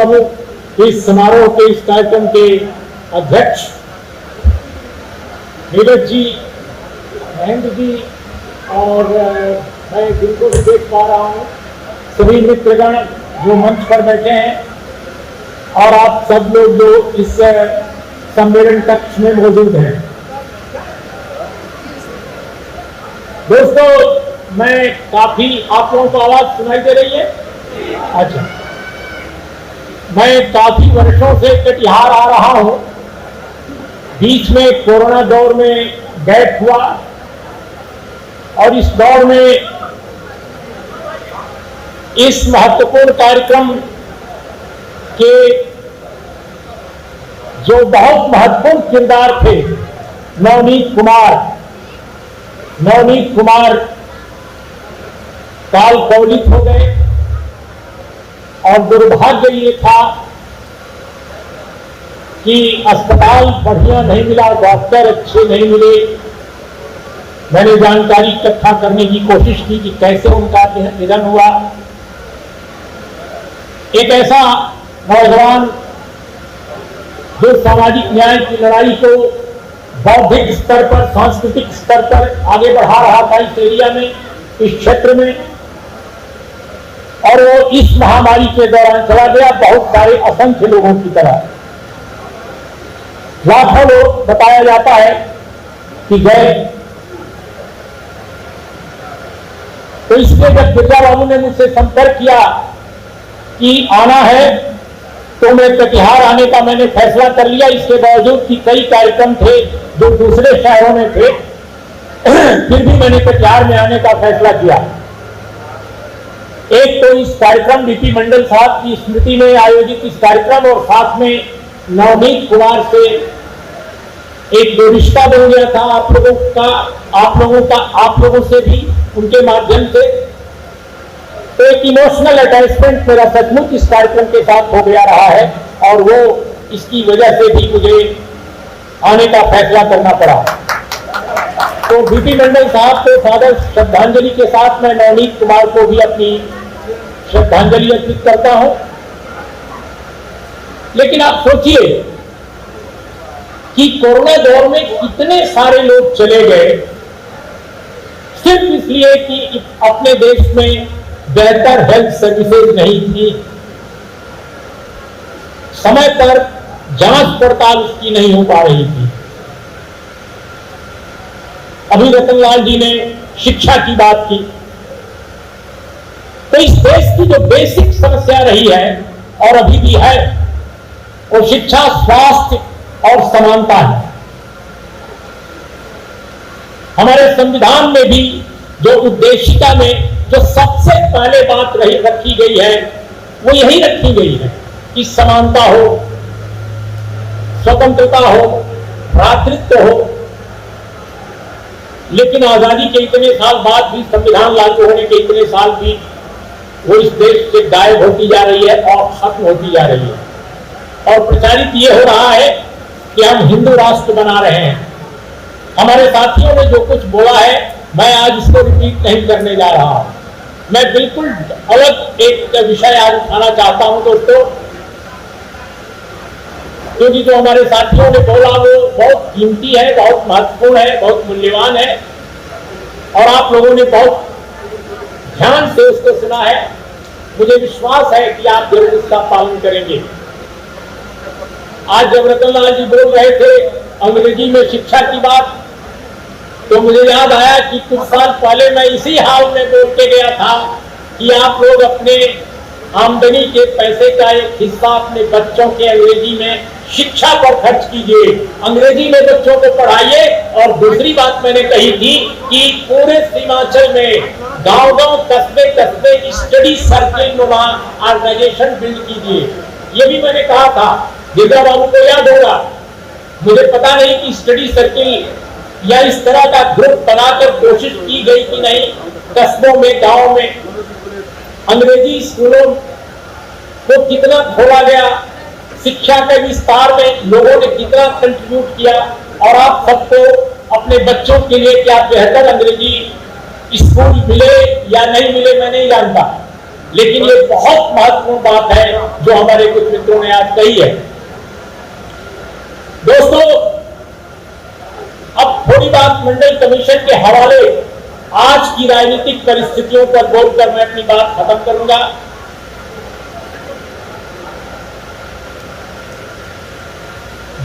प्रमुख, इस समारोह के, इस कार्यक्रम के अध्यक्ष नीरज जी, महेंद्र जी, और मैं जिनको भी देख पा रहा हूँ, सभी मित्रगण जो मंच पर बैठे हैं, और आप सब लोग जो इस सम्मेलन कक्ष में मौजूद हैं। दोस्तों, मैं काफी, आप लोगों को आवाज सुनाई दे रही है? अच्छा, मैं काफी वर्षों से कटिहार आ रहा हूं। बीच में कोरोना दौर में गैप हुआ, और इस दौर में इस महत्वपूर्ण कार्यक्रम के जो बहुत महत्वपूर्ण किरदार थे, नवनीत कुमार काल कवलित हो गए, और दुर्भाग्य ये था कि अस्पताल बढ़िया नहीं मिला, डॉक्टर अच्छे नहीं मिले। मैंने जानकारी इकट्ठा करने की कोशिश की कि कैसे उनका निधन हुआ। एक ऐसा नौजवान जो सामाजिक न्याय की लड़ाई को बौद्धिक स्तर पर, सांस्कृतिक स्तर पर आगे बढ़ा रहा था इस एरिया में, इस क्षेत्र में, और वो इस महामारी के दौरान चला गया, बहुत सारे असंख्य लोगों की तरह। लाखों लोग बताया जाता है कि गए। तो इसलिए जब बिरला बाबू ने मुझसे संपर्क किया कि आना है, तो मैं कटिहार आने का मैंने फैसला कर लिया। इसके बावजूद कि कई कार्यक्रम थे जो दूसरे शहरों में थे, फिर भी मैंने कटिहार में आने का फैसला किया। एक तो इस कार्यक्रम बीपी मंडल साहब की स्मृति में आयोजित इस कार्यक्रम, और साथ में नवनीत कुमार से एक जो रिश्ता बन गया था आप लोगों से भी उनके माध्यम से, तो एक इमोशनल अटैचमेंट मेरा सचमुच इस कार्यक्रम के साथ हो गया रहा है, और वो इसकी वजह से भी मुझे आने का फैसला करना पड़ा। तो बीपी मंडल साहब को सादर श्रद्धांजलि के साथ मैं नवनीत कुमार को भी अपनी श्रद्धांजलि अर्पित करता हूं। लेकिन आप सोचिए कि कोरोना दौर में कितने सारे लोग चले गए, सिर्फ इसलिए कि अपने देश में बेहतर हेल्थ सर्विसेज नहीं थी, समय पर जांच पड़ताल उसकी नहीं हो पा रही थी। अभी रतनलाल जी ने शिक्षा की बात की, तो इस देश की जो बेसिक समस्या रही है और अभी भी है, वो शिक्षा, स्वास्थ्य और समानता है। हमारे संविधान में भी जो उद्देशिका में जो सबसे पहले बात रखी गई है, वो यही रखी गई है कि समानता हो, स्वतंत्रता हो, भ्रातृत्व हो। लेकिन आजादी के इतने साल बाद भी, संविधान लागू होने के इतने साल भी, वो इस देश से गायब होती जा रही है और खत्म होती जा रही है। और प्रचारित ये हो रहा है कि हम हिंदू राष्ट्र बना रहे हैं। हमारे साथियों ने जो कुछ बोला है, मैं आज इसको रिपीट नहीं करने जा रहा हूं। मैं बिल्कुल अलग एक विषय आज उठाना चाहता हूं दोस्तों, क्योंकि जो हमारे साथियों ने बोला वो बहुत कीमती है, बहुत महत्वपूर्ण है, बहुत मूल्यवान है, और आप लोगों ने बहुत ध्यान से उसको सुना है। मुझे विश्वास है कि आप जरूर उसका पालन करेंगे। आज जब रतनलाल जी बोल रहे थे अंग्रेजी में शिक्षा की बात, तो मुझे याद आया कि कुछ साल पहले मैं इसी हाल में बोल के गया था कि आप लोग अपने आमदनी के पैसे का एक हिस्सा अपने बच्चों के अंग्रेजी में शिक्षा पर खर्च कीजिए, अंग्रेजी में बच्चों को पढ़ाइए। और दूसरी बात मैंने कही थी कि पूरे सीमांचल में गांव-गांव, कस्बे-कस्बे स्टडी सर्किल नुमा ऑर्गेनाइजेशन बिल्ड कीजिए। ये भी मैंने कहा था, बिरला बाबू को याद होगा। मुझे पता नहीं कि स्टडी सर्किल या इस तरह का ग्रुप बनाकर कोशिश की गई कि नहीं, कस्बों में, गांव में अंग्रेजी स्कूलों को कितना खोला गया, शिक्षा के विस्तार में लोगों ने कितना कंट्रीब्यूट किया, और आप सबको अपने बच्चों के लिए क्या बेहतर अंग्रेजी स्कूल मिले या नहीं मिले मैं नहीं जानता, लेकिन ये बहुत महत्वपूर्ण बात है जो हमारे कुछ मित्रों ने आज कही है। दोस्तों, अब थोड़ी बात मंडल कमीशन के हवाले आज की राजनीतिक परिस्थितियों पर बोलकर मैं अपनी बात खत्म करूंगा।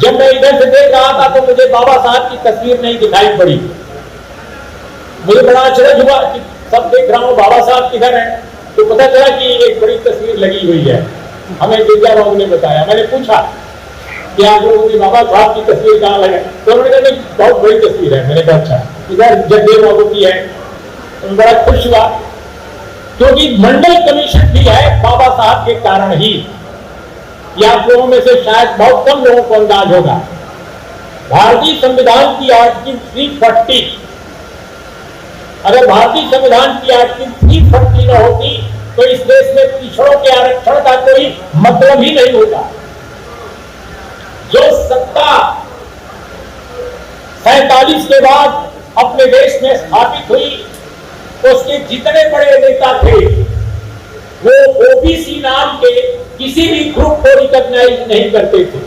जब मैं इधर से देख रहा था तो मुझे बाबा साहब की तस्वीर नहीं दिखाई पड़ी। मुझे बड़ा आश्चर्य हुआ कि सब देख रहा हूं, बाबा साहब किधर हैं, तो पता चला कि एक बड़ी तस्वीर लगी हुई है। हमें गिरजा बाबू ने बताया। मैंने पूछा कि आप लोगों की बाबा साहब की तस्वीर कहाँ लगे, तो उन्होंने कहा बहुत बड़ी तस्वीर है। मैंने कहा अच्छा, इधर जगदेव बाबू की है। तो बड़ा खुश हुआ क्योंकि मंडल कमीशन भी है बाबा साहब के कारण ही। या आप लोगों में से शायद बहुत कम लोगों को अंदाज होगा, भारतीय संविधान की आर्टिकल 340, अगर भारतीय संविधान की आर्टिकल 340 न होती तो इस देश में पिछड़ों के आरक्षण का कोई मतलब ही नहीं होता। जो सत्ता 47 के बाद अपने देश में स्थापित हुई, उसके जितने बड़े नेता थे वो ओबीसी नाम के किसी भी ग्रुप को रिकॉग्नाइज नहीं करते थे।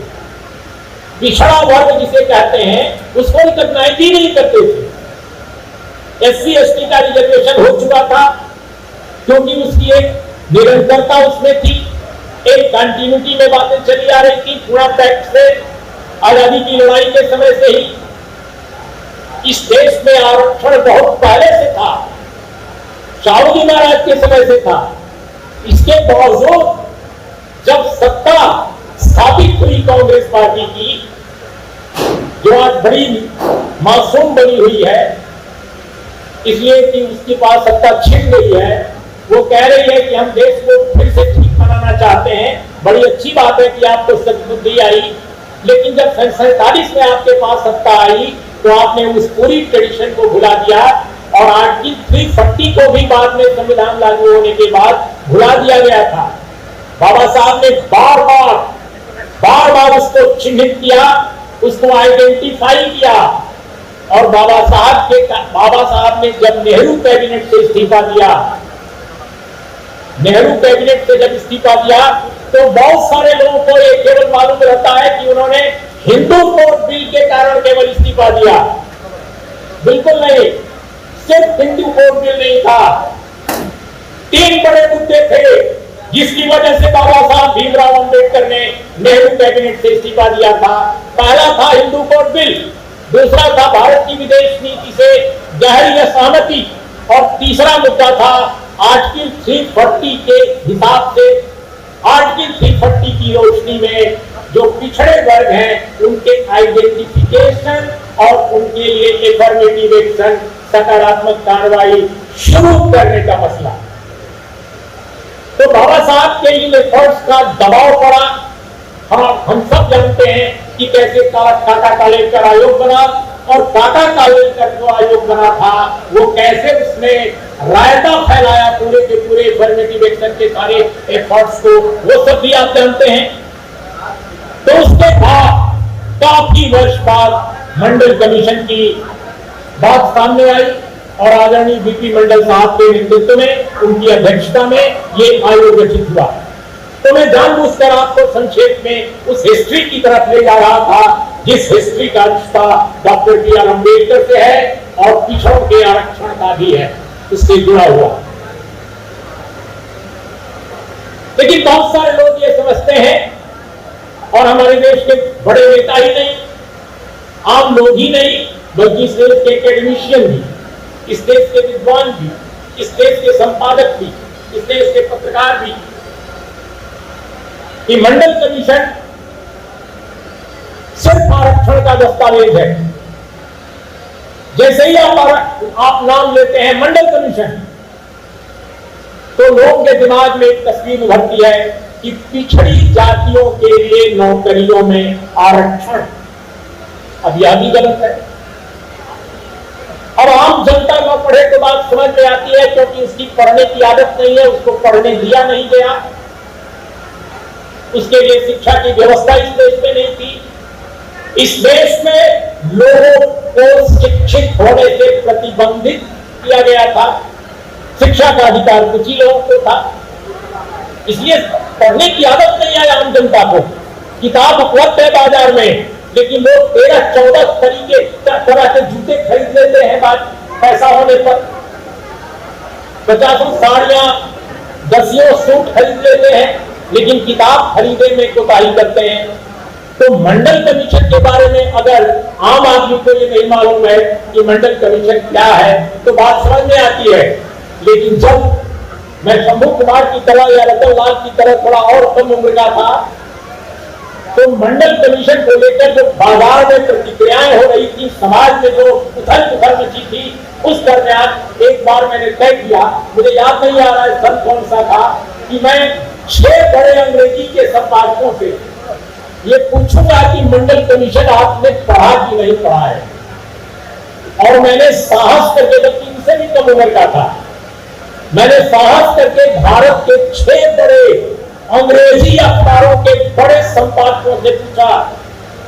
पिछड़ा वर्ग जिसे कहते हैं उसको रिकॉग्नाइज ही नहीं करते थे। एससी एसटी का रिजर्वेशन हो चुका था क्योंकि उसकी एक निरंतरता उसमें थी, एक कंटिन्यूटी में बातें चली आ रही थी। पूरा पैक्ट से आजादी की लड़ाई के समय से ही इस देश में आरक्षण बहुत पहले से था, शाहू जी महाराज के समय से था। इसके बावजूद जब सत्ता स्थापित हुई कांग्रेस पार्टी की, जो आज बड़ी मासूम बनी हुई है इसलिए कि उसके पास सत्ता छिन गई है, वो कह रही है कि हम देश को फिर से ठीक बनाना चाहते हैं। बड़ी अच्छी बात है कि आपको सद्बुद्धि आई, लेकिन जब 47 में आपके पास सत्ता आई तो आपने उस पूरी ट्रेडिशन को भुला दिया और आर्टिकल 340 को भी बाद में संविधान लागू होने के बाद भुला दिया गया था। बाबा साहब ने बार बार उसको चिन्हित किया, उसको आइडेंटिफाई किया। और बाबा साहब ने जब नेहरू कैबिनेट से इस्तीफा दिया, नेहरू कैबिनेट से जब इस्तीफा दिया तो बहुत सारे लोगों को ये केवल मालूम रहता है कि उन्होंने हिंदू कोड बिल के कारण केवल इस्तीफा दिया। बिल्कुल नहीं, सिर्फ हिंदू कोड बिल नहीं था, 3 बड़े मुद्दे थे जिसकी वजह से बाबा साहब भीमराव अंबेडकर ने नेहरू कैबिनेट से इस्तीफा दिया था। पहला था हिंदू कोड बिल, दूसरा था भारत की विदेश नीति से गहरी असहमति और तीसरा मुद्दा था आर्टिकल 340 के हिसाब से, आर्टिकल 340 की रोशनी में जो पिछड़े वर्ग हैं उनके आइडेंटिफिकेशन और उनके लिए एफर्मेटिव एक्शन, सकारात्मक कार्रवाई शुरू करने का मसला। तो बाबा साहब के इन एफर्ट्स का दबाव पड़ा। हम सब जानते हैं कि कैसे टाटा कालेलकर आयोग बना और टाटा कालेलकर जो आयोग बना था वो कैसे उसने रायता फैलाया पूरे के पूरे एफर्मेटिव एक्शन के सारे एफर्ट्स को, वो सब भी आप जानते हैं। तो उसके बाद काफी वर्ष बाद मंडल कमीशन की बात सामने आई और आदरणीय बीपी मंडल साहब के नेतृत्व में, उनकी अध्यक्षता में ये आयोग गठित हुआ। तो मैं जानबूझकर आपको संक्षेप में उस हिस्ट्री की तरफ ले जा रहा था जिस हिस्ट्री का रिश्ता डॉक्टर बी.आर. अम्बेडकर से है और पिछड़ों के आरक्षण का भी है, उससे जुड़ा हुआ। लेकिन बहुत सारे लोग ये समझते हैं, और हमारे देश के बड़े नेता ही नहीं, आम लोग ही नहीं, बल्कि इस देश के एकेडमिशियन भी, इस देश के विद्वान भी, इस देश के संपादक भी, इस देश के पत्रकार भी, कि मंडल कमीशन सिर्फ आरक्षण का दस्तावेज है। जैसे ही आप नाम लेते हैं मंडल कमीशन, तो लोगों के दिमाग में एक तस्वीर उभरती है कि पिछड़ी जातियों के लिए नौकरियों में आरक्षण। अब यह भी गलत है। अब आम जनता को पढ़े तो बात समझ में आती है, क्योंकि उसकी पढ़ने की आदत नहीं है, उसको पढ़ने दिया नहीं गया, उसके लिए शिक्षा की व्यवस्था इस देश में नहीं थी। इस देश में लोगों को शिक्षित होने से प्रतिबंधित किया गया था। शिक्षा का अधिकार कुछ ही लोगों को था। इसलिए पढ़ने की आदत नहीं है आम जनता को। किताब उपलब्ध है बाजार में, लेकिन लोग 13-14 तरीके तरह के जूते खरीद लेते हैं पैसा होने पर। 50 साड़ियां, 10 सूट खरीद लेते हैं, लेकिन किताब खरीदने में कोताही करते हैं। तो मंडल कमीशन के बारे में अगर आम आदमी को ये नहीं मालूम है कि मंडल कमीशन क्या है, तो बात समझ में आती है। लेकिन जब मैं शंभू कुमार की तरह या रतन लाल की तरह थोड़ा और कम उम्र का था, तो मंडल कमीशन को लेकर जो बाजार में प्रतिक्रियाएं हो रही थी, समाज में जो उथल पुथल मची थी, उस दरमियान एक बार मैंने तय किया, मुझे याद नहीं आ रहा है सन कौन सा था, कि मैं 6 बड़े अंग्रेजी के संपादकों से ये पूछूंगा कि मंडल कमीशन आपने पढ़ा कि नहीं पढ़ा है। और मैंने साहस करके, जबकि इनसे भी कम उम्र का था, मैंने साहस करके भारत के 6 बड़े अंग्रेजी अखबारों के बड़े संपादकों से पूछा,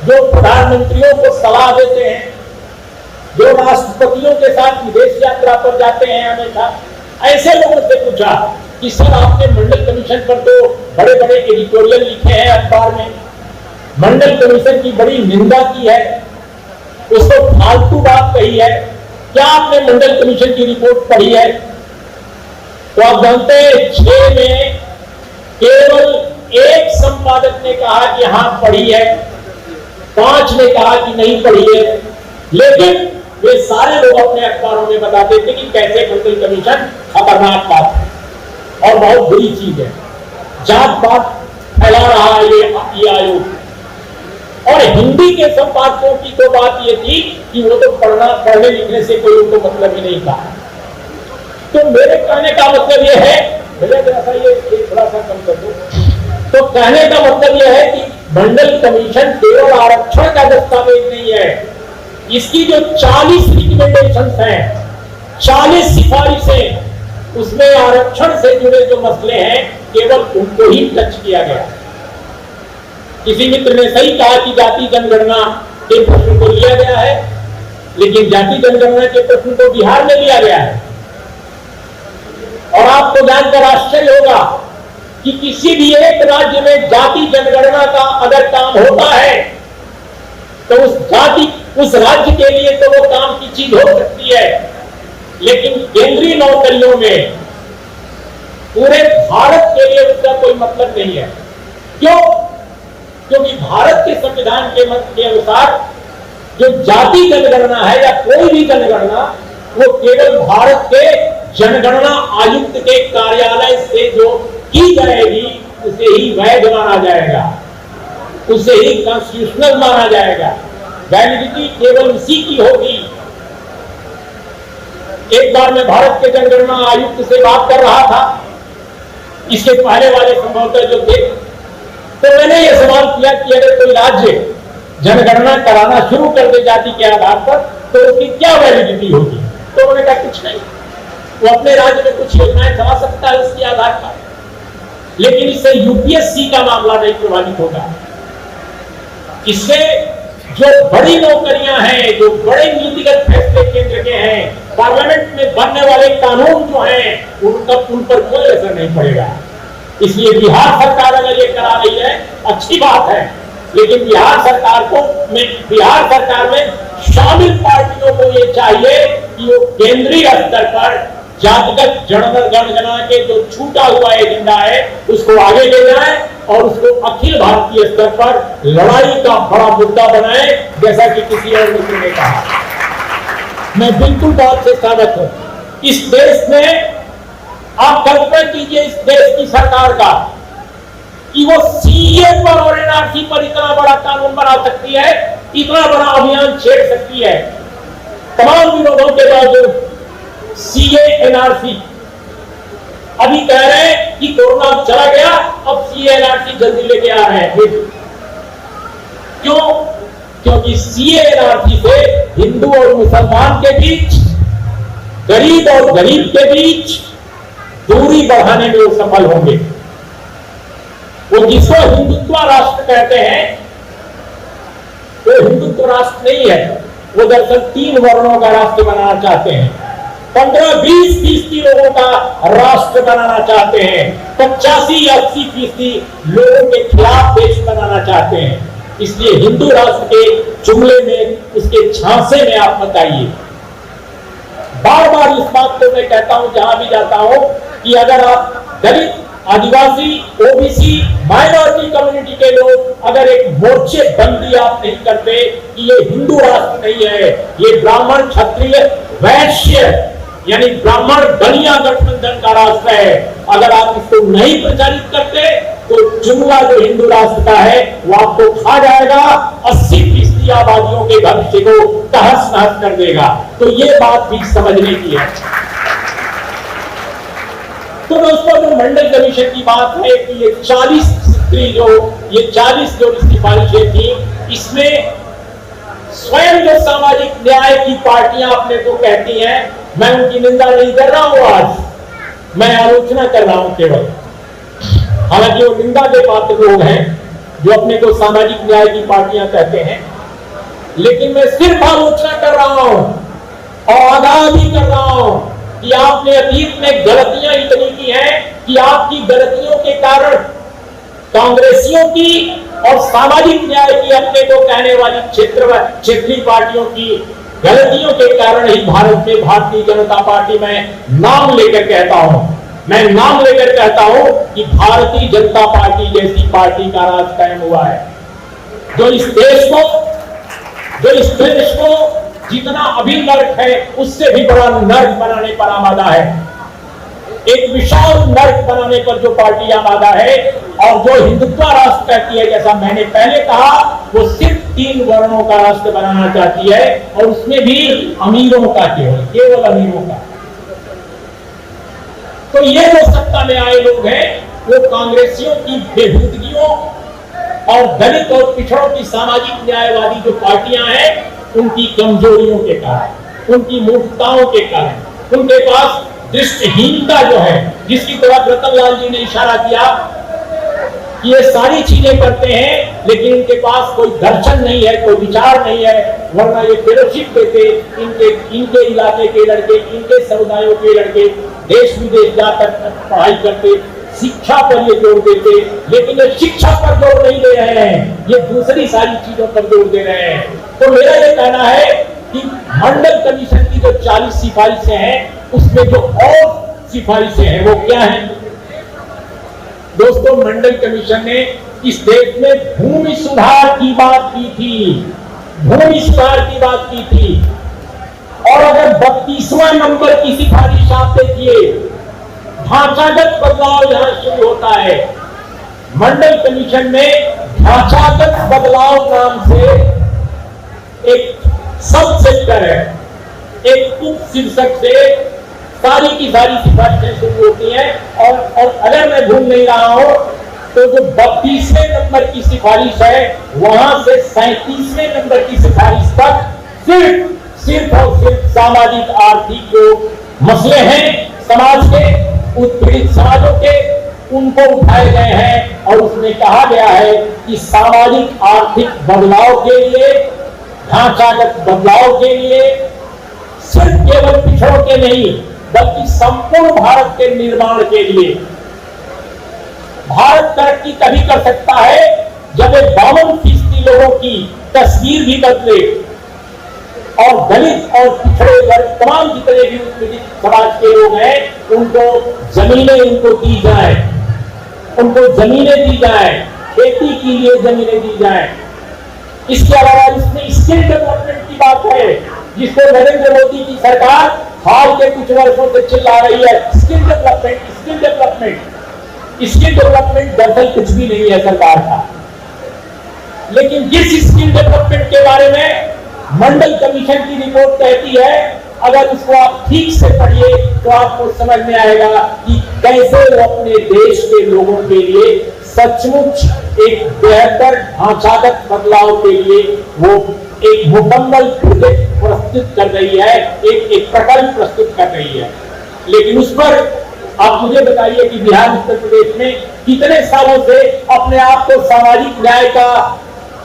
जो प्रधानमंत्रियों को सलाह देते हैं, जो राष्ट्रपतियों के साथ विदेश यात्रा पर जाते हैं हमेशा, ऐसे लोगों से पूछा कि सर आपने मंडल कमीशन पर तो बड़े बड़े एडिटोरियल लिखे हैं अखबार में, मंडल कमीशन की बड़ी निंदा की है, उसको फालतू बात कही है, क्या आपने मंडल कमीशन की रिपोर्ट पढ़ी है? तो आप जानते हैं 6 में केवल 1 संपादक ने कहा कि हाँ पढ़ी है, 5 ने कहा कि नहीं पढ़ी है। लेकिन वे सारे लोग अपने अखबारों में बताते थे कि कैसे मंडल कमीशन खतरनाक बात है और बहुत बुरी चीज है, जात पात फैला रहा है ये आयोग। और हिंदी के संपादकों की तो बात ये थी कि वो तो पढ़ने लिखने से कोई उनको मतलब ही नहीं था। तो मेरे कहने का मतलब ये है, ये थोड़ा सा कम कर दो। तो कहने का मतलब यह है कि मंडल कमीशन केवल आरक्षण का दस्तावेज नहीं है, इसकी जो 40 रिकमेंडेशंस हैं, 40 सिफारिशें, उसमें आरक्षण से जुड़े जो मसले हैं केवल उनको ही टच किया गया। किसी मित्र ने सही कहा कि जाति जनगणना के प्रश्न को लिया गया है, लेकिन जाति जनगणना के प्रश्न को बिहार में लिया गया है। और आपको जानकर आश्चर्य होगा कि किसी भी एक राज्य में जाति जनगणना का अगर काम होता है तो उस राज्य के लिए तो वो काम की चीज हो सकती है, लेकिन केंद्रीय नौकरियों में पूरे भारत के लिए उसका कोई मतलब नहीं है। क्यों? क्योंकि भारत के संविधान के अनुसार जो जाति जनगणना है या कोई भी जनगणना, वो केवल भारत के जनगणना आयुक्त के कार्यालय से जो की जाएगी उसे ही वैध माना जाएगा, उसे ही कॉन्स्टिट्यूशनल माना जाएगा। वैलिडिटी केवल उसी की होगी। एक बार मैं भारत के जनगणना आयुक्त से बात कर रहा था, इसके पहले वाले संभवतः जो थे, तो मैंने ये सवाल किया कि अगर कोई राज्य जनगणना कराना शुरू कर दे जाति के आधार पर तो उसकी क्या वैलिडिटी होगी? तो उन्होंने कहा कुछ नहीं, वो अपने राज्य में कुछ योजनाएं चला सकता है उसके आधार पर, लेकिन इससे यूपीएससी का मामला नहीं प्रभावित होगा। इससे जो बड़ी नौकरियां हैं, जो बड़े नीतिगत फैसले केंद्र के हैं, पार्लियामेंट में बनने वाले कानून जो हैं, उन पर कोई असर नहीं पड़ेगा। इसलिए बिहार सरकार अगर ये करा रही है अच्छी बात है, लेकिन बिहार सरकार में शामिल पार्टियों को ये चाहिए कि वो केंद्रीय स्तर पर जातिगत जनगणना के जो छूटा हुआ एजेंडा है उसको आगे ले जाए और उसको अखिल भारतीय स्तर पर लड़ाई का बड़ा मुद्दा बनाए, जैसा कि किसी और मित्र ने कहा। मैं बिल्कुल बात से सहमत हूं। इस देश में आप कल्पना कीजिए, इस देश की सरकार का, कि वो सीए पर और एनआरसी पर इतना बड़ा कानून बना सकती है, इतना बड़ा अभियान छेड़ सकती है, तमाम विरोधों के बावजूद। सीए एनआरसी अभी कह रहे हैं कि कोरोना चला गया, अब सीए एनआरसी जल्दी लेके आ रहे हैं। क्यों? क्योंकि सीए एनआरसी से हिंदू और मुसलमान के बीच, गरीब और गरीब के बीच दूरी बढ़ाने में वो सफल होंगे। वो जिसको हिंदुत्व राष्ट्र कहते हैं, वो हिंदुत्व राष्ट्र नहीं है, वो दरअसल 3 वर्णों का राष्ट्र बनाना चाहते हैं। 15-20% लोगों का राष्ट्र बनाना चाहते हैं, 85-80% लोगों के खिलाफ देश बनाना चाहते हैं। इसलिए हिंदू राष्ट्र के जुमले में, उसके झांसे में आप मत आइए। बार बार इस बात को मैं कहता हूं जहां भी जाता हूं कि अगर आप दलित, आदिवासी, ओबीसी, माइनॉरिटी कम्युनिटी के लोग अगर एक मोर्चे बंदी आप नहीं करते कि ये हिंदू राष्ट्र नहीं है, ये ब्राह्मण, क्षत्रिय, वैश्य यानी ब्राह्मण बनिया गठबंधन का राष्ट्र है, अगर आप इसको नहीं प्रचारित करते तो जुमला जो हिंदू राष्ट्र का है वो आपको खा जाएगा, 80% आबादियों के भविष्य को तहस नहस कर देगा। तो ये बात भी समझने की है। तो दोस्तों, जो मंडल कमीशन की बात है कि ये 40 जो सिफारिशें थी, इसमें स्वयं जो सामाजिक न्याय की पार्टियां अपने को कहती हैं, मैं उनकी निंदा नहीं कर रहा हूं, आज मैं आलोचना कर रहा हूं केवल। हालांकि वो निंदा के पात्र लोग हैं जो अपने को सामाजिक न्याय की पार्टियां कहते हैं, लेकिन मैं सिर्फ आलोचना कर रहा हूं और आगाह भी कर रहा हूं कि आपने अतीत में गलतियां इतनी की हैं कि आपकी गलतियों के कारण कांग्रेसियों की और सामाजिक न्याय की अपने को कहने वाली क्षेत्रीय पार्टियों की गलतियों के कारण ही भारत में भारतीय जनता पार्टी में नाम लेकर कहता हूं, मैं नाम लेकर कहता हूं कि भारतीय जनता पार्टी जैसी पार्टी का राज कायम हुआ है, जो इस देश को जितना अभी नर्क है उससे भी बड़ा नर्क बनाने पर आमादा है, एक विशाल नर्क बनाने पर जो पार्टी आमादा है। और जो हिंदुत्व राष्ट्र कहती है, जैसा मैंने पहले कहा, वो सिर्फ 3 वर्णों का राष्ट्र बनाना चाहती है और उसमें भी अमीरों का, केवल अमीरों का। तो ये जो सत्ता में आए लोग हैं वो कांग्रेसियों की बेहूदगियों और दलित और पिछड़ों की सामाजिक न्यायवादी जो पार्टियां हैं उनकी कमजोरियों के कारण, उनकी मूर्खताओं के कारण, उनके पास दृष्टिहीनता जो है, जिसकी तरफ रतनलाल जी ने इशारा किया कि ये सारी चीजें करते हैं लेकिन इनके पास कोई दर्शन नहीं है, कोई विचार नहीं है, वरना ये फेलोशिप देते, इनके इलाके के लड़के, इनके समुदायों के लड़के देश विदेश जाकर पढ़ाई करते, शिक्षा पर ये जोर देते, लेकिन ये शिक्षा पर जोर नहीं दे रहे हैं, ये दूसरी सारी चीजों पर जोर दे रहे हैं। तो मेरा ये कहना है कि मंडल कमीशन की जो 40 सिफारिशें हैं उसमें जो और सिफारिशें हैं वो क्या हैं? दोस्तों, मंडल कमीशन ने इस देश में भूमि सुधार की बात की थी, भूमि सुधार की बात की थी। और अगर 32वां नंबर की सिफारिश आप देखिए, ढांचागत बदलाव यहां शुरू होता है। मंडल कमीशन में ढांचागत बदलाव नाम से एक सब सेक्टर है, एक उप शीर्षक से सारी की सारी सिफारिशें शुरू होती हैं। और अगर मैं भूल नहीं रहा हूं तो जो 32वें नंबर की सिफारिश है वहां से 37वें नंबर की सिफारिश तक सिर्फ और सिर्फ सामाजिक आर्थिक जो मसले हैं समाज के, उत्पीड़ित समाजों के, उनको उठाए गए हैं। और उसमें कहा गया है कि सामाजिक आर्थिक बदलाव के लिए, ढांचागत बदलाव के लिए सिर्फ केवल पिछड़ों के नहीं बल्कि संपूर्ण भारत के निर्माण के लिए। भारत तरक्की तभी कर सकता है जब 52% लोगों की तस्वीर भी बदले और दलित और पिछड़े वर्ग तमाम जितने भी उत्पीड़ित समाज के लोग हैं उनको जमीनें उनको दी जाए, उनको जमीनें दी जाए, खेती के लिए जमीनें दी जाए। इसके अलावा इसमें स्किल डेवलपमेंट की बात है जिसको नरेंद्र मोदी की सरकार हाल के कुछ वर्षों से चिल्ला रही है। स्किल डेवलपमेंट दरअसल कुछ भी नहीं है सरकार का, लेकिन जिस स्किल डेवलपमेंट के बारे में मंडल कमीशन की रिपोर्ट कहती है, अगर उसको आप ठीक से पढ़िए तो आपको समझ में आएगा कि कैसे वो अपने देश के लोगों के लिए सचमुच एक बेहतर ढांचागत बदलाव के लिए वो एक मुकम्मल प्रोजेक्ट प्रस्तुत कर रही है, एक प्रकल्प प्रस्तुत कर रही है। लेकिन उस पर आप मुझे बताइए कि बिहार, उत्तर प्रदेश में कितने सालों से अपने आप को सामाजिक न्याय का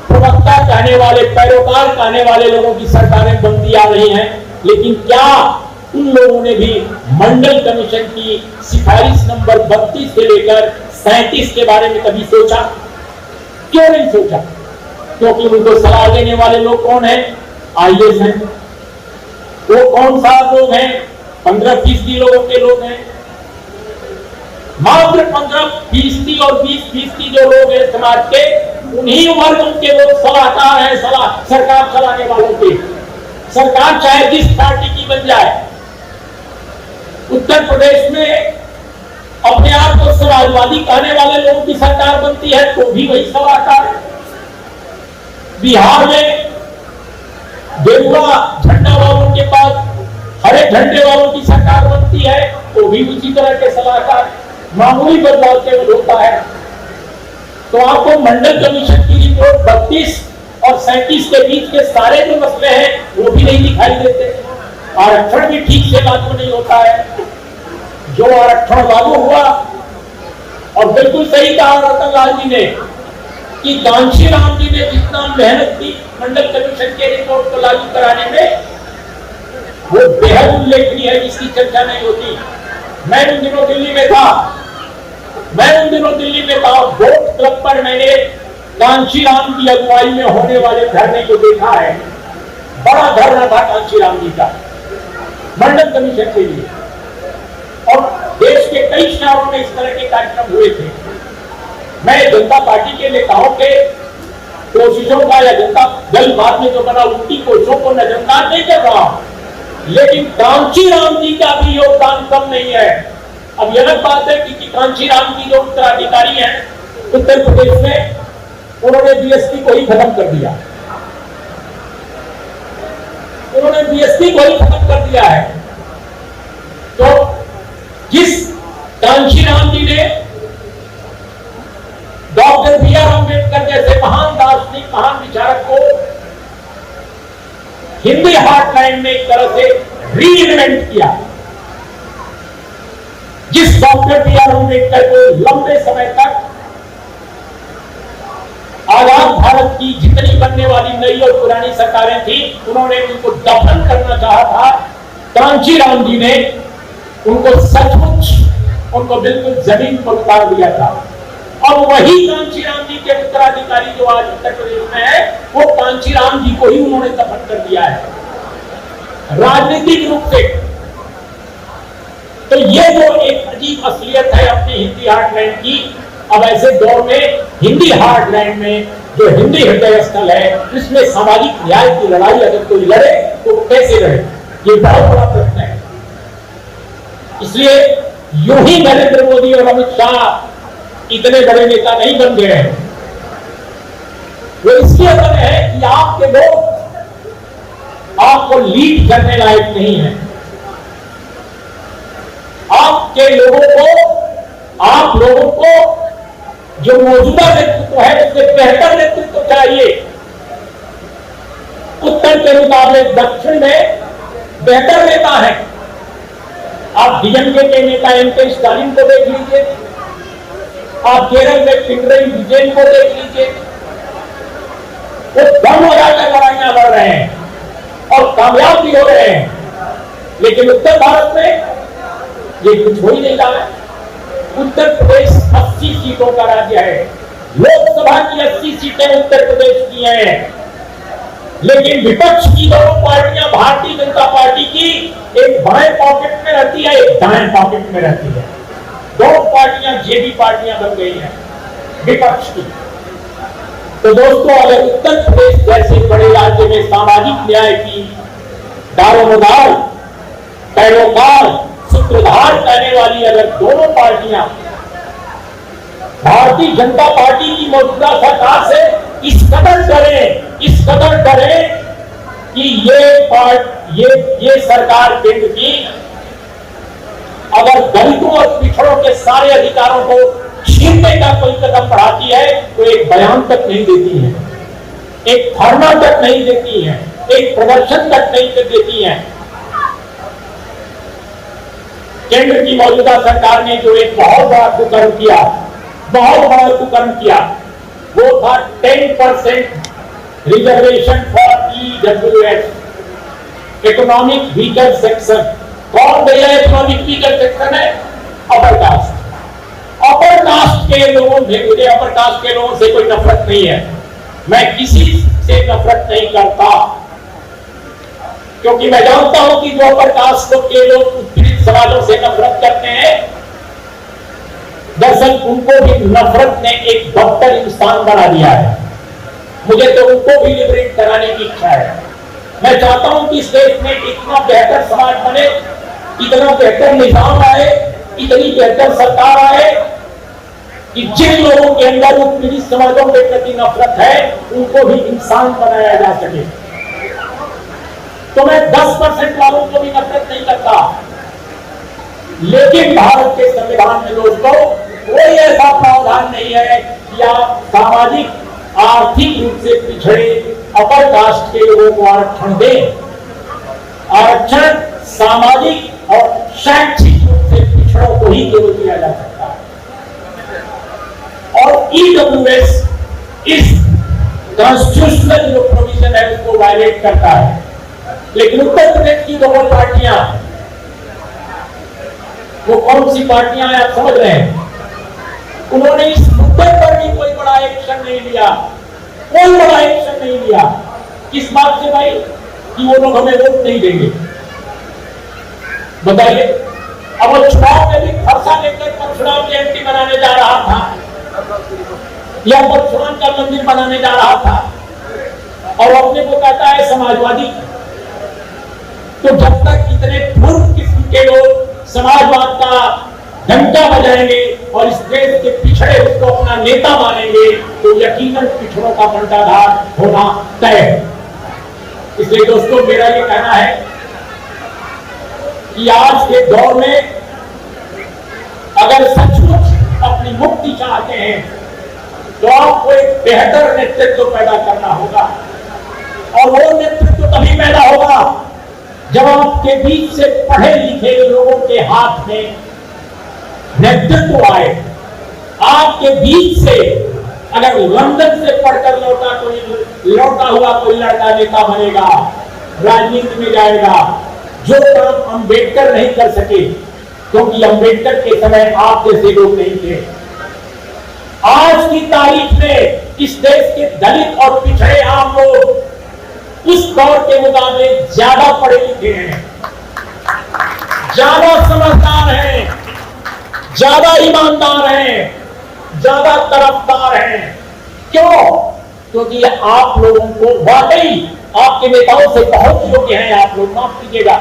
प्रवक्ता कहने वाले, पैरोकार कहने वाले लोगों की सरकारें बनती आ रही हैं, लेकिन क्या उन लोगों ने भी मंडल कमीशन की सिफारिश नंबर 32 से लेकर 37 के बारे में कभी सोचा? क्यों नहीं सोचा? क्योंकि उनको सलाह देने वाले लोग कौन हैं? आईएएस हैं। वो कौन सा लोग हैं? 15% लोगों के लोग हैं। मात्र 15% और 20% जो लोग हैं समाज के, उन्हीं वर्गों के लोग सलाहकार हैं, सरकार चलाने वालों के। सरकार चाहे जिस पार्टी की बन जाए, उत्तर प्रदेश में अपने आप को समाजवादी कहने वाले लोगों की सरकार बनती है तो भी वही सलाहकार है। बिहार में गेरुआ झंडा वालों के पास हरे झंडे वालों की सरकार बनती है तो भी उसी तरह के सलाहकार। मामूली बदलाव केवल होता है। तो आपको मंडल कमीशन की रिपोर्ट 32 और 37 के बीच के सारे जो मसले हैं वो भी नहीं दिखाई देते। आरक्षण भी ठीक से लागू नहीं होता है। जो आरक्षण लागू हुआ, और बिल्कुल सही कहा रतन लाल जी ने कि कांशीराम जी ने जितना मेहनत की मंडल कमीशन के रिपोर्ट को लागू कराने में, वो बेहद उल्लेखनीय है, जिसकी चर्चा नहीं होती। मैं उन दिनों दिल्ली में था, वोट क्लब पर मैंने कांशीराम की अगुवाई में होने वाले धरने को देखा है। बड़ा धरना था कांशीराम जी का मंडल कमीशन के लिए, और देश के कई शहरों में इस तरह के कार्यक्रम हुए थे। मैं जनता पार्टी के नेताओं के कोशिशों का या जनता दल बाद में जो बना उनकी कोशिशों को नजरअंदाज नहीं कर रहा, लेकिन कांशीराम जी का भी योगदान कम नहीं है। अब यह अलग बात है कि कांशीराम जी जो उत्तराधिकारी हैं उत्तर प्रदेश में, उन्होंने बीएसपी को ही खत्म कर दिया। है। तो जिस कांशीराम जी ने डॉक्टर B.R. अम्बेडकर जैसे महान दार्शनिक, महान विचारक को हिंदी हार्टलैंड में एक तरह से रीइन्वेंट किया, जिस डॉक्टर B.R. अम्बेडकर को लंबे समय तक आजाद भारत की जितनी बनने वाली नई और पुरानी सरकारें थी, उन्होंने उनको दफन करना चाहा था, कांशीराम जी ने उनको सचमुच उनको बिल्कुल जमीन पर उतार दिया था। और वही कांशीराम जी के उत्तराधिकारी जो आज उत्तर प्रदेश में है, वो कांशीराम जी को ही उन्होंने दफन कर दिया है राजनीतिक रूप से। तो ये जो एक अजीब असलियत है अपनी हिंदी हार्टलैंड की, अब ऐसे दौर में हिंदी हार्टलैंड में जो हिंदी हृदय स्थल है, इसमें सामाजिक न्याय की लड़ाई अगर कोई लड़े तो कैसे लड़े, ये बहुत बड़ा प्रश्न है। इसलिए यूं ही नरेंद्र मोदी और अमित शाह इतने बड़े नेता नहीं बन गए हैं। वो इसलिए बने हैं कि आपके लोग आपको लीड करने लायक नहीं है। आपके लोगों को, आप लोगों को जो मौजूदा नेतृत्व है उससे बेहतर नेतृत्व चाहिए। उत्तर के मुकाबले दक्षिण में बेहतर नेता है। आप डीएमके के नेता एम.के. स्टालिन को देख लीजिए, आप केरल में पिनरई विजयन को देख लीजिए, वो दम लगाकर लड़ाइयां लड़ रहे हैं और कामयाब भी हो रहे हैं। लेकिन उत्तर भारत में ये कुछ हो ही नहीं रहा है। उत्तर प्रदेश 80 सीटों का राज्य है। लोकसभा की 80 सीटें उत्तर प्रदेश की हैं, लेकिन विपक्ष की दोनों पार्टियां, भारतीय जनता पार्टी की एक बाएं पॉकेट में रहती है, एक दाएं पॉकेट में रहती है। दोनों पार्टियां जेबी पार्टियां बन गई हैं विपक्ष की। तो दोस्तों, अगर उत्तर प्रदेश जैसे बड़े राज्य में सामाजिक न्याय की दारोमदार, पैरोकार, सूत्रधार करने वाली अगर दोनों पार्टियां भारतीय जनता पार्टी की मौजूदा सरकार से इस कदर डरें कि ये सरकार केंद्र की अगर दलितों और पिछड़ों के सारे अधिकारों को छीनने का कोई कदम बढ़ाती है तो एक बयान तक नहीं देती है, एक धरना तक नहीं देती है, एक प्रदर्शन तक नहीं देती है। केंद्र की मौजूदा सरकार ने जो एक बहुत बड़ा कुकर्म किया, वो था 10% reservation for EWS, economic weaker section, कौन भैया इकोनॉमिक वीकर सेक्शन है? Upper caste. अपर कास्ट के लोगों से, मुझे अपर कास्ट के लोगों से कोई नफरत नहीं है, मैं किसी से नफरत नहीं करता, क्योंकि मैं जानता हूं कि जो अपर कास्ट के लोग उत्पीड़ित समाजों से नफरत करते हैं, दरअसल उनको भी नफरत ने एक बदतर इंसान बना दिया है। मुझे तो उनको भी लिबरेट कराने की इच्छा है। मैं चाहता हूं कि इस देश में इतना बेहतर समाज बने, इतना बेहतर निजाम आए, इतनी बेहतर सरकार आए कि जिन लोगों के अंदर उत्पीड़ित समाजों के प्रति नफरत है, उनको भी इंसान बनाया जा सके। तो मैं 10% वालों को भी नफरत नहीं करता, लेकिन भारत के संविधान में दोस्तों कोई ऐसा प्रावधान नहीं है कि आप सामाजिक आर्थिक रूप से पिछड़े अपर कास्ट के लोगों को आरक्षण दें। आरक्षण सामाजिक और शैक्षिक रूप से पिछड़ों को ही केवल दिया जा सकता है, और ईडब्ल्यूएस इस कॉन्स्टिट्यूशनल जो प्रोविजन है उसको वायलेट करता है। लेकिन उत्तर प्रदेश की दोनों पार्टियां, वो कौन सी पार्टियां हैं आप समझ रहे हैं, उन्होंने इस मुद्दे पर भी कोई बड़ा एक्शन नहीं लिया, कोई बड़ा एक्शन नहीं लिया। किस बात से भाई? कि वो लोग हमें वोट नहीं देंगे। बताइए, अब वो चुनाव में भी खर्चा लेकर परशुराम जयंती बनाने जा रहा था या परशुराम का मंदिर बनाने जा रहा था, और अपने को कहता है समाजवादी। तो जब तक इतने मूर्ख किस्म के लोग समाजवाद का डंका बजाएंगे और इस देश के पिछड़े उसको अपना नेता मानेंगे, तो यकीनन पिछड़ों का बंटाधार होना तय है। इसलिए दोस्तों मेरा ये कहना है कि आज के दौर में अगर सचमुच अपनी मुक्ति चाहते हैं, तो आपको एक बेहतर नेतृत्व पैदा करना होगा, और वो नेतृत्व तभी पैदा होगा जब आपके बीच से पढ़े लिखे लोगों के हाथ में नेतृत्व आए। आपके बीच से अगर लंदन से पढ़कर लौटा हुआ कोई लड़का नेता बनेगा, राजनीति में जाएगा, जो काम अंबेडकर नहीं कर सके, क्योंकि अंबेडकर के समय आप जैसे लोग नहीं थे। आज की तारीख में इस देश के दलित और पिछड़े आम लोग उस दौर के मुकाबले ज्यादा पढ़े लिखे हैं, ज्यादा समझदार हैं, ज्यादा ईमानदार हैं, ज्यादा तरफदार हैं। क्यों? क्योंकि आप लोगों को वाकई आपके नेताओं से बहुत योग्य हैं। आप लोग माफ कीजिएगा,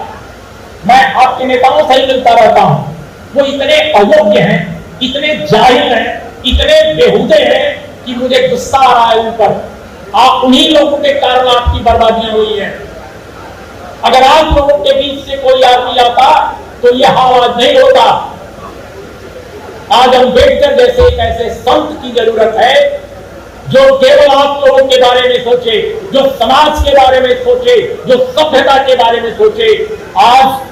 मैं आपके नेताओं से ही मिलता रहता हूं, वो इतने अयोग्य हैं, इतने जाहिल हैं, इतने बेहुदे हैं कि मुझे गुस्सा आ रहा है उन पर। आप उन्हीं लोगों के कारण आपकी बर्बादियां हुई हैं। अगर आप लोगों के बीच से कोई आदमी आता तो यह हाल आज नहीं होता। आज अम्बेडकर जैसे एक ऐसे संत की जरूरत है जो केवल आप लोगों के बारे में सोचे, जो समाज के बारे में सोचे, जो सभ्यता के बारे में सोचे। आज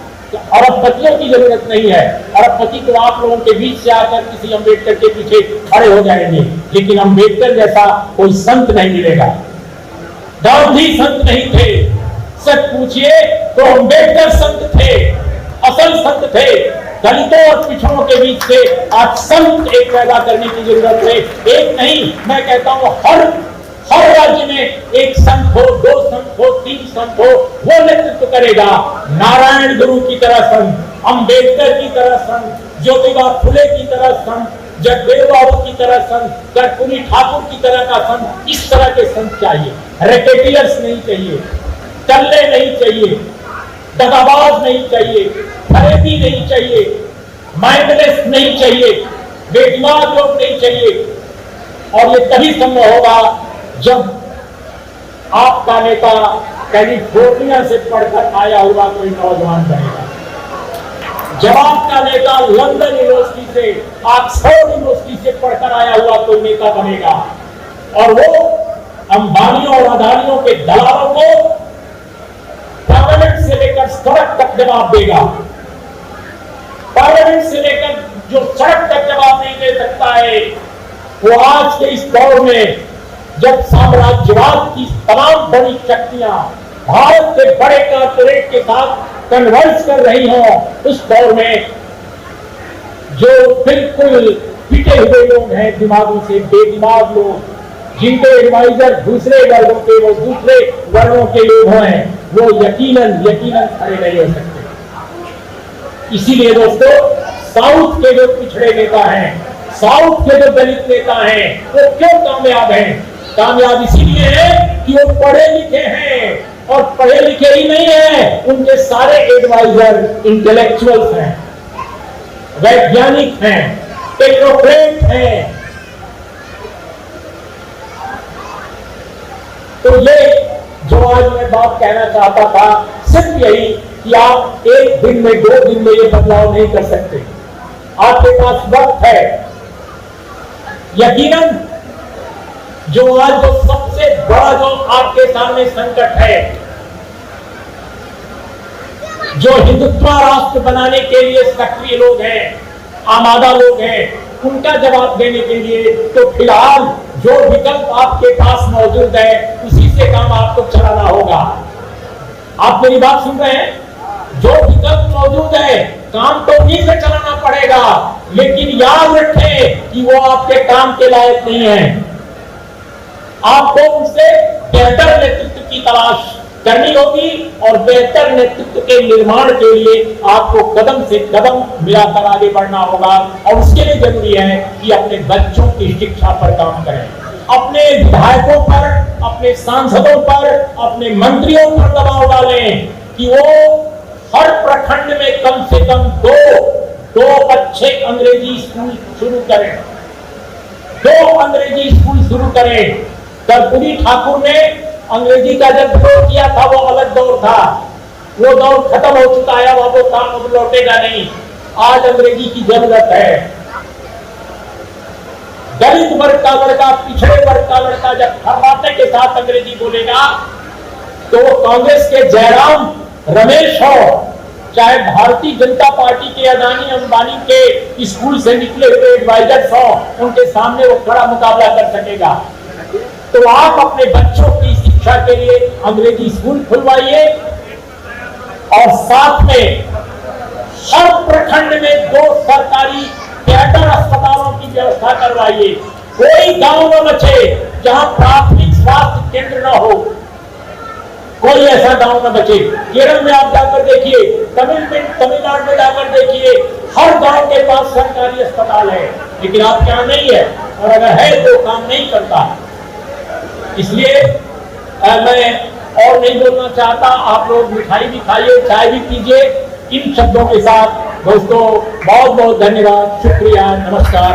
अरबपतियों की जरूरत नहीं है। अरबपति तो आप लोगों के बीच से आकर किसी अम्बेडकर के पीछे खड़े हो जाएंगे, लेकिन अम्बेडकर जैसा कोई संत नहीं मिलेगा। गांधी संत नहीं थे, सच पूछिए तो अम्बेडकर संत थे, असल संत थे। दलितों और पिछड़ों के बीच से आज संत एक पैदा करने की जरूरत है। एक नहीं, मैं कहता हूं हर राज्य में एक संत हो, 2 संत हो, 3 संत हो, वो नेतृत्व करेगा। नारायण गुरु की तरह संत, अम्बेडकर की तरह संत, ज्योतिबा फुले की तरह संत, जगदेव बाबू की तरह संत, कर्पूरी ठाकुर की तरह का संत, इस तरह के संत चाहिए। रैकेटियर्स नहीं चाहिए, टल्ले नहीं चाहिए, दगाबाज नहीं चाहिए, फरेबी नहीं चाहिए, माइंडलेस नहीं चाहिए, बेदिमाग लोग नहीं चाहिए। और ये तभी संभव होगा जब आपका नेता कैलिफोर्निया से पढ़कर आया हुआ कोई नौजवान बनेगा, जब आपका नेता लंदन यूनिवर्सिटी से, ऑक्सफोर्ड यूनिवर्सिटी से पढ़कर आया हुआ कोई नेता बनेगा, और वो अंबानियों और अदानियों के दलालों को पार्लियामेंट से लेकर सड़क तक जवाब देगा। पार्लियामेंट से लेकर जो सड़क तक जवाब नहीं दे सकता है, वो आज के इस दौर में जब साम्राज्यवाद की तमाम बड़ी शक्तियां भारत के बड़े कॉर्पोरेट के साथ कन्वर्स कर रही हो, उस दौर में जो बिल्कुल पिटे हुए लोग हैं, दिमागों से बेदिमाग लोग, जिनके एडवाइजर दूसरे वर्गों के, वो दूसरे वर्गों के लोग हैं, वो यकीनन खड़े नहीं हो सकते। इसीलिए दोस्तों, साउथ के जो पिछड़े नेता हैं, साउथ के जो दलित नेता हैं, वो क्यों कामयाब हैं? कामयाब इसीलिए है कि वो पढ़े लिखे हैं, और पढ़े लिखे ही नहीं है, उनके सारे एडवाइजर इंटेलेक्चुअल्स हैं, वैज्ञानिक हैं, टेक्नोक्रेट हैं। तो ये जो आज मैं बात कहना चाहता था, सिर्फ यही कि आप एक दिन में, 2 दिन में ये बदलाव नहीं कर सकते। आपके पास वक्त है। यकीनन जो आज जो सबसे बड़ा जो आपके सामने संकट है, जो हिंदुत्व राष्ट्र बनाने के लिए सक्रिय लोग हैं, आमादा लोग हैं, उनका जवाब देने के लिए तो फिलहाल जो विकल्प आपके पास मौजूद है, उसी से काम आपको चलाना होगा। आप मेरी बात सुन रहे हैं? जो विकल्प मौजूद है, काम तो उन्हीं से चलाना पड़ेगा, लेकिन याद रखें कि वो आपके काम के लायक नहीं है। आपको उनसे बेहतर नेतृत्व की तलाश करनी होगी, और बेहतर नेतृत्व के निर्माण के लिए आपको कदम से कदम मिलाकर आगे बढ़ना होगा। और उसके लिए जरूरी है कि अपने बच्चों की शिक्षा पर काम करें, अपने विधायकों पर, अपने सांसदों पर, अपने मंत्रियों पर दबाव डालें कि वो हर प्रखंड में कम से कम दो अच्छे अंग्रेजी स्कूल शुरू करें, 2 अंग्रेजी स्कूल शुरू करें। कर्पूरी ठाकुर ने अंग्रेजी का जब विरोध किया था, वो अलग दौर था, वो दौर खत्म हो चुका है, अब वो काम अब लौटेगा नहीं। आज अंग्रेजी की जरूरत है। दलित वर्ग का लड़का, पिछड़े वर्ग का लड़का जब खर्राटे के साथ अंग्रेजी बोलेगा, तो वो कांग्रेस के जयराम रमेश हो, चाहे भारतीय जनता पार्टी के अदानी अंबानी के स्कूल से निकले हुए एडवाइजर्स हो, उनके सामने वो कड़ा मुकाबला कर सकेगा। तो आप अपने बच्चों की शिक्षा के लिए अंग्रेजी स्कूल खुलवाइए, और साथ में हर प्रखंड में 2 सरकारी कैडर अस्पतालों की व्यवस्था करवाइए। कोई गांव न बचे जहां प्राथमिक स्वास्थ्य केंद्र न हो, कोई ऐसा गांव न बचे। केरल में आप जाकर देखिए, तमिलनाडु में जाकर देखिए, हर गांव के पास सरकारी अस्पताल है, लेकिन आपके यहां नहीं है, और अगर है तो काम नहीं करता। इसलिए मैं और नहीं बोलना चाहता। आप लोग मिठाई भी खाइए, चाय भी पीजिए। इन शब्दों के साथ दोस्तों बहुत बहुत धन्यवाद, शुक्रिया, नमस्कार।